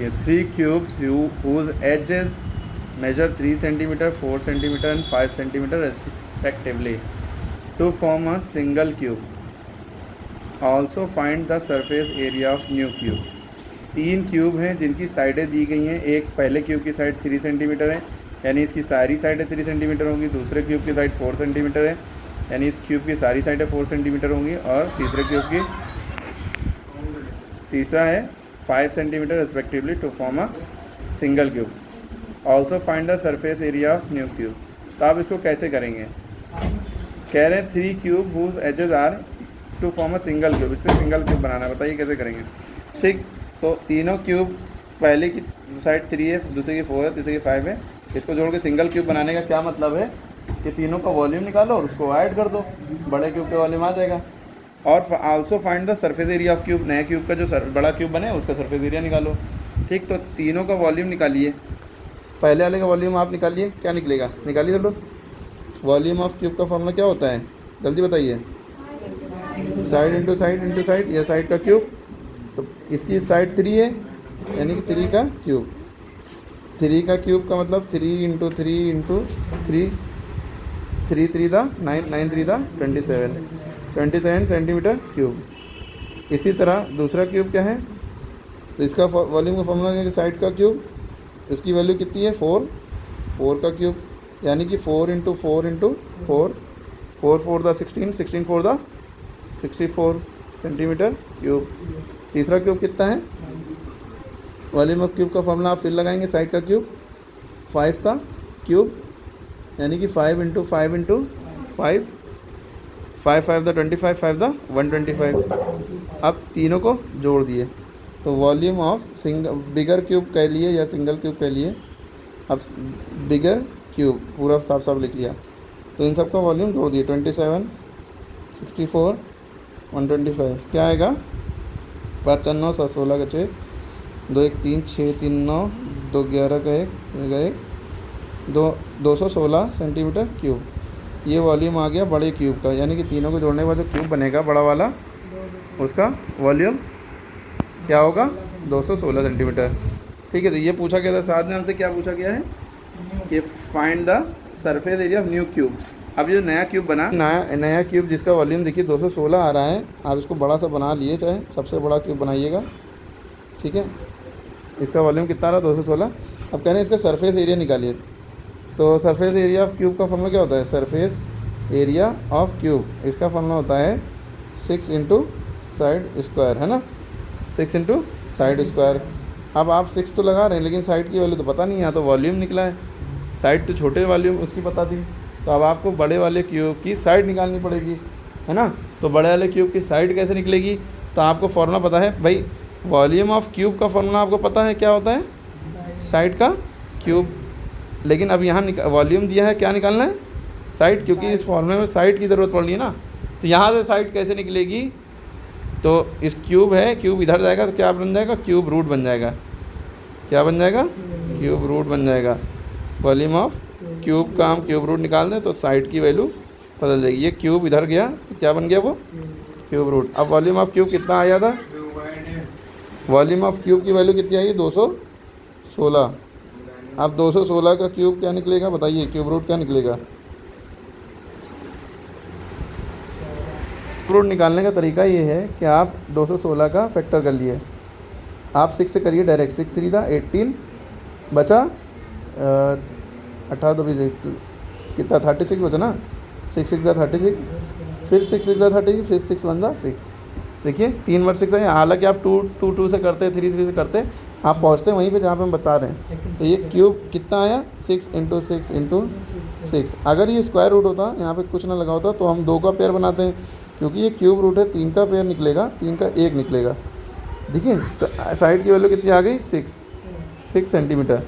ये 3 cubes whose edges measure 3 centimeter, 4 centimeter and 5 centimeter respectively to form a single cube. Also find the surface area of new cube. 3 cube हैं जिनकी साइडें दी गई हैं। एक पहले क्यूब की साइड 3 सेंटीमीटर है, यानी इसकी सारी साइडें 3 सेंटीमीटर होंगी। दूसरे क्यूब की साइड 4 सेंटीमीटर है, यानी इस क्यूब की सारी साइडें 4 सेंटीमीटर होंगी। और तीसरे क्यूब की तीसरा है 5 centimetre respectively to form a single cube. Also find the surface area of new cube. तो आप इसको कैसे करेंगे? कह रहे हैं 3 cube whose edges are to form a single cube. इससे सिंगल क्यूब बनाना है, बताइए कैसे करेंगे। ठीक, तो तीनों क्यूब पहले की साइड 3 है, दूसरे की 4 है, तीसरे की 5 है। इसको जोड़ के सिंगल क्यूब बनाने का क्या मतलब है कि तीनों का वॉल्यूम निकालो और उसको ऐड कर दो, बड़े क्यूब का वॉल्यूम आ जाएगा। और also find the surface area of cube. नए क्यूब का जो बड़ा क्यूब बने उसका सरफेस एरिया निकालो। ठीक, तो तीनों का वॉल्यूम निकालिए। पहले वाले का वॉल्यूम आप निकालिए, क्या निकलेगा? निकालिए सब लोग। वॉल्यूम ऑफ क्यूब का फॉर्मूला क्या होता है, जल्दी बताइए। साइड इंटू साइड, यह साइड का क्यूब। तो इसकी साइड 3 है, यानी कि 3 का क्यूब। 3 का क्यूब का मतलब 3 इंटू 3 इंटू 3, 3 3 दा 9, 9 3 दा 27 सेंटीमीटर क्यूब। इसी तरह दूसरा क्यूब क्या है, तो इसका वॉल्यूम का फॉर्मूला है कि साइड का क्यूब, इसकी वैल्यू कितनी है 4 का क्यूब, यानी कि 4 इंटू 4 इंटू 4, 4 4 दा 16, 16 4 दा 64 सेंटीमीटर क्यूब। तीसरा क्यूब कितना है, वॉल्यूम ऑफ क्यूब का फॉर्मूला आप फिर लगाएंगे। साइड का क्यूब 5 का क्यूब, यानी कि 5 इंटू 5 इंटू 5, 5 5 दा 25, 5 दा 125। अब तीनों को जोड़ दिए तो वॉल्यूम ऑफ बिगर क्यूब कह लिए या सिंगल क्यूब कह लिए। अब बिगर क्यूब पूरा साफ साफ लिख लिया, तो इन सब का वॉल्यूम जोड़ दिए 27, 64, 125। क्या आएगा? 5 4 9 7 16 का 6, 2 1 3 6 3 9, 2 11 का 1 216 सेंटीमीटर क्यूब। ये वॉल्यूम आ गया बड़े क्यूब का, यानी कि तीनों को जोड़ने के बाद जो क्यूब बनेगा बड़ा वाला, उसका वॉल्यूम क्या होगा? 216 सेंटीमीटर। ठीक है, तो ये पूछा गया था। साथ में हमसे क्या पूछा गया है कि find the surface area of new cube. अब ये नया क्यूब बना, नया क्यूब जिसका वॉल्यूम देखिए 216 आ रहा है। आप इसको बड़ा सा बना लिए, चाहे सबसे बड़ा क्यूब बनाइएगा। ठीक है, इसका वॉल्यूम कितना रहा? 216। अब कह रहे हैं इसका सरफेस एरिया निकालिए। तो सरफेस एरिया ऑफ क्यूब का फॉर्मूला क्या होता है? सरफेस एरिया ऑफ क्यूब, इसका फॉर्मूला होता है 6 इंटू साइड स्क्वायर, है ना, 6 इंटू साइड स्क्वायर। अब आप 6 तो लगा रहे हैं, लेकिन साइड की वैल्यू तो पता नहीं है, यहाँ तो वॉल्यूम निकला है। साइड तो छोटे वॉल्यूम उसकी पता थी, तो अब आपको बड़े वाले क्यूब की साइड निकालनी पड़ेगी, है ना। तो बड़े वाले क्यूब की साइड कैसे निकलेगी? तो आपको फॉर्मूला पता है भाई, वॉल्यूम ऑफ क्यूब का फॉर्मूला आपको पता है क्या होता है? साइड का क्यूब। लेकिन अब यहाँ वॉल्यूम दिया है, क्या निकालना है? साइड, क्योंकि इस फॉर्मूले में साइड की ज़रूरत पड़ रही है ना। तो यहाँ से साइड कैसे निकलेगी? तो इस क्यूब है, क्यूब इधर जाएगा तो क्या बन जाएगा? क्यूब रूट बन जाएगा। क्या बन जाएगा? क्यूब रूट बन जाएगा। वॉल्यूम ऑफ क्यूब का हम क्यूब रूट निकाल दें तो साइड की वैल्यू बदल जाएगी। ये क्यूब इधर गया तो क्या बन गया? वो क्यूब रूट। अब वॉल्यूम ऑफ क्यूब कितना आया था? वॉल्यूम ऑफ क्यूब की वैल्यू कितनी आई? 216। अब 216 का क्यूब क्या निकलेगा बताइए? क्यूब रूट क्या निकलेगा? रूट निकालने का तरीका ये है कि आप 216 का फैक्टर कर लिए, आप 6 से करिए डायरेक्ट। 6 3 था 18, बचा 18 तो भी कितना 36 बचा ना। 6 6 था 36, फिर 6 6 था 36, फिर 6 1 था 6। देखिए 3 बार 6 है। हालांकि आप 2 2 2 से करते, 3 3 से करते, आप पहुँचते वहीं पे जहाँ पे हम बता रहे हैं। तो ये क्यूब कितना आया? 6 इंटू 6 इंटू 6। अगर ये स्क्वायर रूट होता, यहाँ पे कुछ ना लगा होता, तो हम 2 का पेयर बनाते हैं, क्योंकि ये क्यूब रूट है। 3 का पेयर निकलेगा, 3 का 1 निकलेगा। देखिए तो साइड की वैल्यू कितनी आ गई? 6 सेंटीमीटर।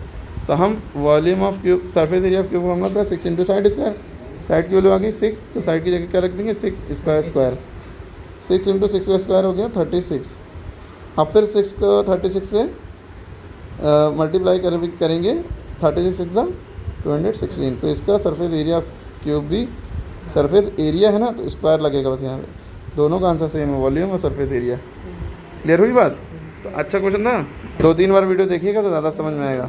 तो हम volume of cube, surface area of cube हमला था 6 इंटू साइड स्क्वायर। साइड की वैल्यू आ गई 6, तो साइड की जगह क्या रख देंगे? 6 स्क्वायर। 6 इंटू 6 का स्क्वायर हो गया 36। अब फिर 6 को 36 से मल्टीप्लाई करेंगे, 36 6 दा 216। तो इसका सरफेस एरिया ऑफ क्यूब भी, सरफेस एरिया है ना, तो स्क्वायर लगेगा बस यहाँ पे। दोनों का आंसर सेम है, वॉल्यूम और सरफेस एरिया। क्लियर हुई बात? तो अच्छा क्वेश्चन ना, 2-3 बार वीडियो देखिएगा तो ज़्यादा समझ में आएगा।